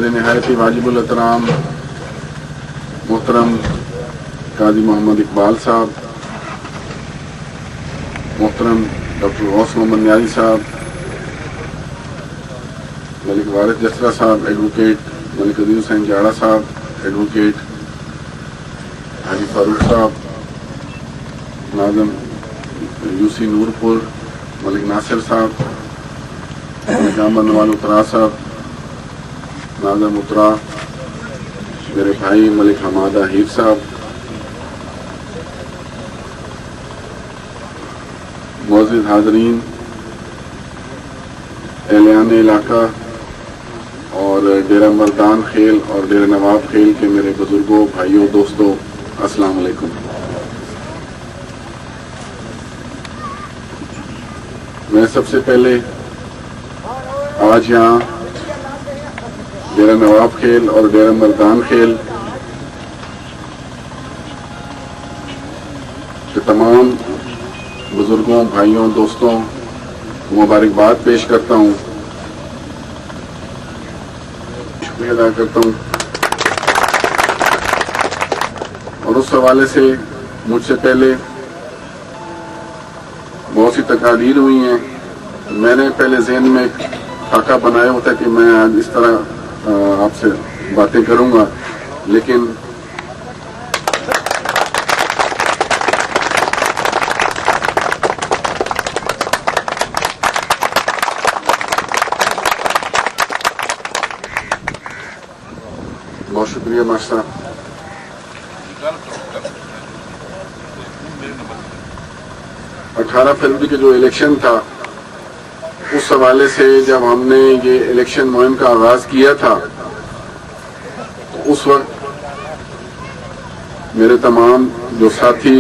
میرے نہایت ہی واجب الاحترام محترم قاضی محمد اقبال صاحب، محترم ڈاکٹر غوث محمد نیازی صاحب، ملک وارث جسرا صاحب، ایڈوکیٹ ملک عزیز حسین جاڑا صاحب، ایڈوکیٹ حاجی فاروق صاحب، ناظم یوسی نورپور، ملک ناصر صاحب، ملک احمد نوال اترا صاحب، ناظم اترا میرے بھائی ملک حماد حیر صاحب، معزز حاضرین، اہلیان علاقہ اور ڈیرہ مردان خیل اور ڈیرہ نواب خیل کے میرے بزرگوں، بھائیوں، دوستوں، السلام علیکم۔ میں سب سے پہلے آج یہاں ڈیرہ نواب خیل اور ڈیرہ مردان خیل کے تمام بزرگوں، بھائیوں، دوستوں کو مبارکباد پیش کرتا ہوں، شکریہ ادا کرتا ہوں، اور اس حوالے سے مجھ سے پہلے بہت سی تقاریر ہوئی ہیں۔ میں نے پہلے ذہن میں ایک خاکہ بنایا ہوتا کہ میں آج اس طرح آپ سے باتیں کروں گا، لیکن بہت شکریہ ماشاء اللہ۔ 18 فروری کے جو الیکشن تھا، اس حوالے سے جب ہم نے یہ الیکشن مہم کا آغاز کیا تھا تو اس وقت میرے تمام جو ساتھی،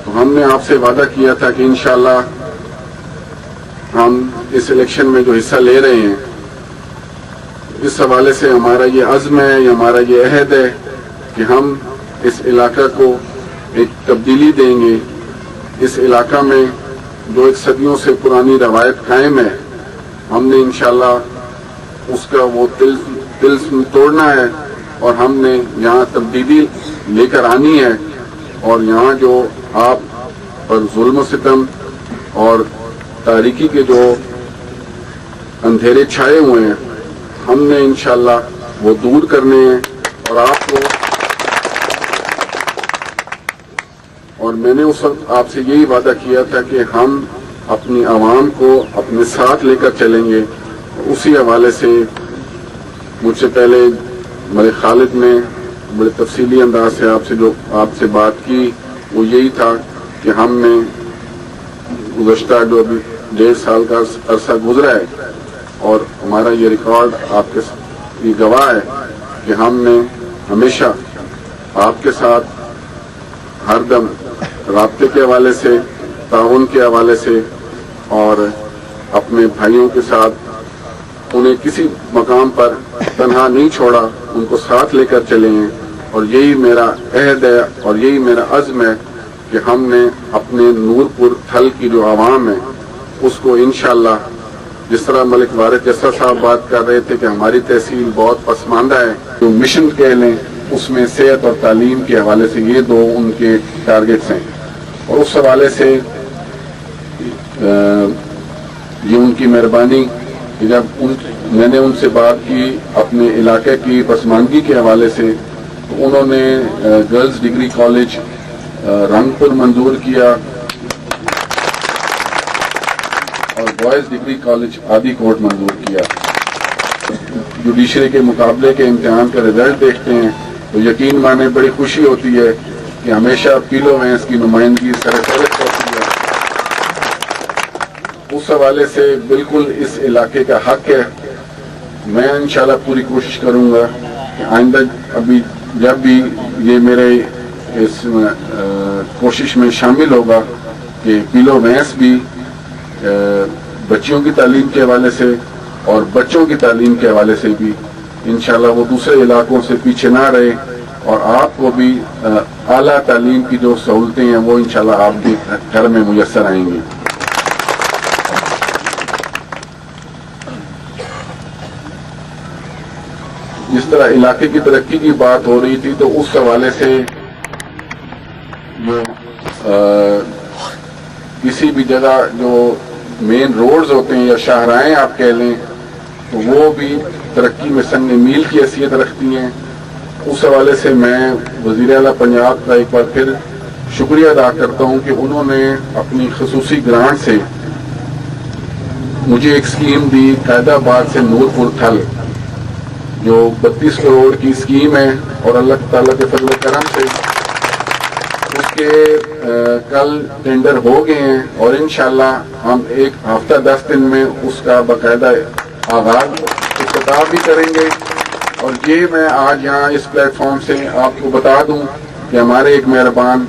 تو ہم نے آپ سے وعدہ کیا تھا کہ انشاءاللہ ہم اس الیکشن میں جو حصہ لے رہے ہیں، اس حوالے سے ہمارا یہ عزم ہے، ہمارا یہ عہد ہے کہ ہم اس علاقہ کو ایک تبدیلی دیں گے۔ اس علاقہ میں جو ایک صدیوں سے پرانی روایت قائم ہے، ہم نے انشاءاللہ اس کا وہ طلسم توڑنا ہے، اور ہم نے یہاں تبدیلی لے کر آنی ہے، اور یہاں جو آپ پر ظلم و ستم اور تاریکی کے جو اندھیرے چھائے ہوئے ہیں، ہم نے انشاءاللہ وہ دور کرنے ہیں، اور میں نے اس وقت آپ سے یہی وعدہ کیا تھا کہ ہم اپنی عوام کو اپنے ساتھ لے کر چلیں گے۔ اسی حوالے سے مجھ سے پہلے ملک خالد نے بڑے تفصیلی انداز سے آپ سے بات کی، وہ یہی تھا کہ ہم نے گزشتہ جو ابھی 1.5 سال کا عرصہ گزرا ہے، اور ہمارا یہ ریکارڈ آپ کے یہ گواہ ہے کہ ہم نے ہمیشہ آپ کے ساتھ ہر دم رابطے کے حوالے سے، تعاون کے حوالے سے، اور اپنے بھائیوں کے ساتھ انہیں کسی مقام پر تنہا نہیں چھوڑا، ان کو ساتھ لے کر چلے ہیں، اور یہی میرا عہد ہے اور یہی میرا عزم ہے کہ ہم نے اپنے نورپور تھل کی جو عوام ہے اس کو انشاءاللہ، جس طرح ملک وارث جسرا صاحب بات کر رہے تھے کہ ہماری تحصیل بہت پسماندہ ہے، جو مشن کہہ لیں اس میں صحت اور تعلیم کے حوالے سے یہ دو ان کے ٹارگٹس ہیں، اور اس حوالے سے یہ ان کی مہربانی کہ جب میں نے ان سے بات کی اپنے علاقے کی پسماندگی کے حوالے سے، تو انہوں نے گرلز ڈگری کالج رنگپور منظور کیا اور بوائز ڈگری کالج آدی کوٹ منظور کیا۔ جوڈیشری کے مقابلے کے امتحان کا رزلٹ دیکھتے ہیں تو یقین مانے بڑی خوشی ہوتی ہے کہ ہمیشہ پیلو وینس کی نمائندگی سرفہرست ہوتی ہے۔ اس حوالے سے بالکل اس علاقے کا حق ہے۔ میں انشاءاللہ پوری کوشش کروں گا کہ آئندہ ابھی جب بھی یہ میرے اس کوشش میں شامل ہوگا کہ پیلو وینس بھی بچیوں کی تعلیم کے حوالے سے اور بچوں کی تعلیم کے حوالے سے بھی انشاءاللہ وہ دوسرے علاقوں سے پیچھے نہ رہے، اور آپ کو بھی اعلیٰ تعلیم کی جو سہولتیں ہیں وہ انشاءاللہ آپ کے گھر میں میسر آئیں گی۔ جس طرح علاقے کی ترقی کی بات ہو رہی تھی تو اس حوالے سے جو کسی بھی جگہ جو مین روڈز ہوتے ہیں یا شاہراہیں آپ کہہ لیں تو وہ بھی ترقی میں سنگ میل کی حیثیت رکھتی ہیں. اس حوالے سے میں وزیر اعلیٰ پنجاب کا ایک بار پھر شکریہ ادا کرتا ہوں کہ انہوں نے اپنی خصوصی گرانٹ سے مجھے ایک اسکیم دی قائد آباد سے نورپور تھل جو 32 کروڑ کی اسکیم ہے اور اللہ تعالیٰ کے فضل و کرم سے اس کے کل ٹینڈر ہو گئے ہیں اور انشاءاللہ ہم ایک ہفتہ 10 دن میں اس کا باقاعدہ آغاز افتتاح بھی کریں گے. اور یہ میں آج یہاں اس پلیٹ فارم سے آپ کو بتا دوں کہ ہمارے ایک مہربان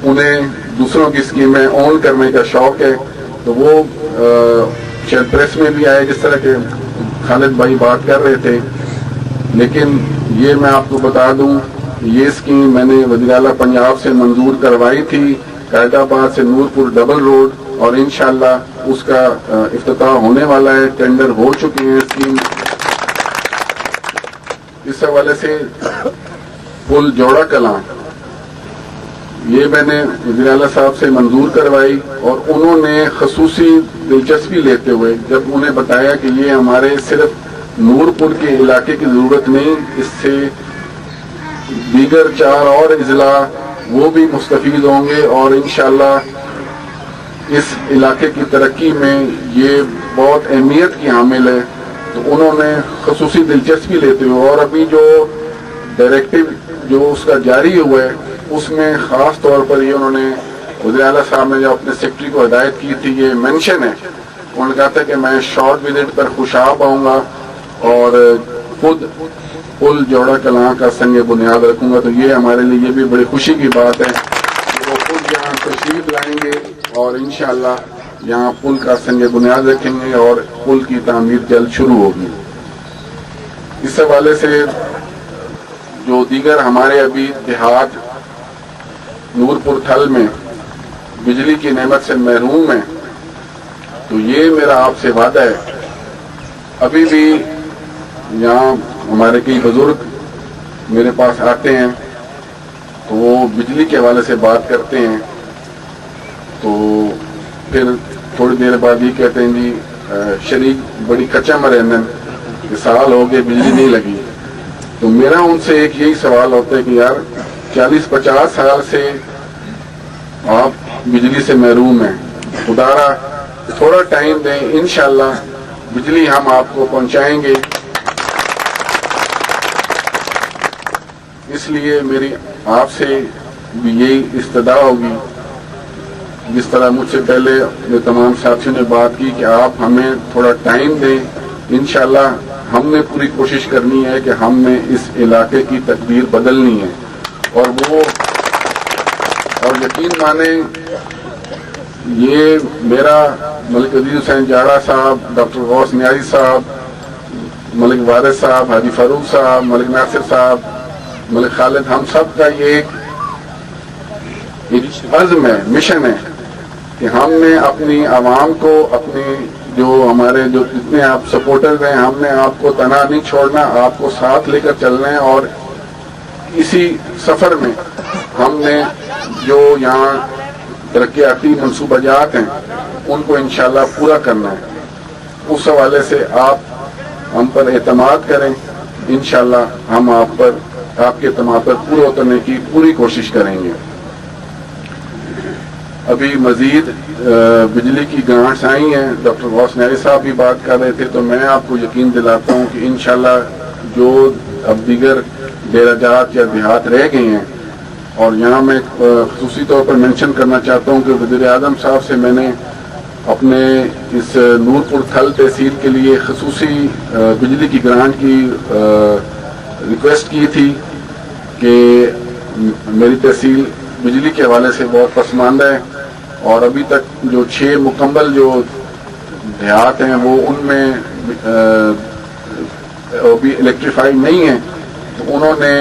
انہیں دوسروں کی اسکیمیں اون کرنے کا شوق ہے تو وہ شاید پریس میں بھی آئے جس طرح کے خالد بھائی بات کر رہے تھے. لیکن یہ میں آپ کو بتا دوں یہ اسکیم میں نے وزیر اعلیٰ پنجاب سے منظور کروائی تھی قائد آباد سے نورپور ڈبل روڈ اور انشاءاللہ اس کا افتتاح ہونے والا ہے. ٹینڈر ہو چکے ہیں اسکیم. اس حوالے سے پل جوڑا کلاں یہ میں نے وزیر اعلیٰ صاحب سے منظور کروائی اور انہوں نے خصوصی دلچسپی لیتے ہوئے جب انہیں بتایا کہ یہ ہمارے صرف نورپور کے علاقے کی ضرورت نہیں اس سے دیگر 4 اور اضلاع وہ بھی مستفید ہوں گے اور انشاءاللہ اس علاقے کی ترقی میں یہ بہت اہمیت کی حامل ہے تو انہوں نے خصوصی دلچسپی لیتے ہوئے اور ابھی جو ڈائریکٹو جو اس کا جاری ہوا ہے اس میں خاص طور پر یہ انہوں نے وزیر اعلیٰ صاحب نے جو اپنے سیکرٹری کو ہدایت کی تھی یہ مینشن ہے. انہوں نے کہا تھا کہ میں شارٹ وزٹ پر خوشاب آؤں گا اور خود پل جوڑا کلاں کا سنگ بنیاد رکھوں گا. تو یہ ہمارے لیے یہ بھی بڑی خوشی کی بات ہے کہ وہ خود یہاں تشریف لائیں گے اور انشاءاللہ یہاں پل کا سنگ بنیاد رکھیں گے اور پل کی تعمیر جلد شروع ہوگی. اس حوالے سے جو دیگر ہمارے ابھی دیہات نورپور تھل میں بجلی کی نعمت سے محروم ہیں تو یہ میرا آپ سے وعدہ ہے. ابھی بھی یہاں ہمارے کئی بزرگ میرے پاس آتے ہیں تو وہ بجلی کے حوالے سے بات کرتے ہیں تو پھر تھوڑی دیر بعد یہ کہتے ہیں جی شریک بڑی کچا مرن کہ سال ہو گئے بجلی نہیں لگی. تو میرا ان سے ایک یہی سوال ہوتا ہے کہ یار 40-50 سال سے آپ بجلی سے محروم ہیں. خدا را تھوڑا ٹائم دیں انشاءاللہ بجلی ہم آپ کو پہنچائیں گے. اس لیے میری آپ سے بھی یہی استدعا ہوگی جس طرح مجھ سے پہلے جو تمام ساتھیوں نے بات کی کہ آپ ہمیں تھوڑا ٹائم دیں. انشاءاللہ ہم نے پوری کوشش کرنی ہے کہ ہم نے اس علاقے کی تقدیر بدلنی ہے اور یقین مانیں یہ میرا ملک عزیز حسین جاڑا صاحب ڈاکٹر غوث نیازی صاحب ملک وارث صاحب حاجی فاروق صاحب ملک ناصر صاحب ملک خالد ہم سب کا یہ ایک عزم ہے مشن ہے کہ ہم نے اپنی عوام کو اپنی جو ہمارے جو جتنے آپ سپورٹرز ہیں ہم نے آپ کو تنہا نہیں چھوڑنا آپ کو ساتھ لے کر چلنا ہے اور اسی سفر میں ہم نے جو یہاں ترقیاتی منصوبہ جات ہیں ان کو انشاءاللہ پورا کرنا ہے. اس حوالے سے آپ ہم پر اعتماد کریں انشاءاللہ ہم آپ کے اعتماد پر پورا اترنے کی پوری کوشش کریں گے. ابھی مزید بجلی کی گرانٹس آئی ہیں ڈاکٹر غوث نیازی صاحب بھی بات کر رہے تھے تو میں آپ کو یقین دلاتا ہوں کہ انشاءاللہ جو اب دیگر ڈیرہ جات یا دیہات رہ گئے ہیں اور یہاں میں خصوصی طور پر مینشن کرنا چاہتا ہوں کہ وزیر اعظم صاحب سے میں نے اپنے اس نورپور تھل تحصیل کے لیے خصوصی بجلی کی گرانٹ کی ریکویسٹ کی تھی کہ میری تحصیل بجلی کے حوالے سے بہت پسماندہ ہے اور ابھی تک جو 6 مکمل جو دیہات ہیں وہ ان میں ابھی الیکٹریفائی نہیں ہیں تو انہوں نے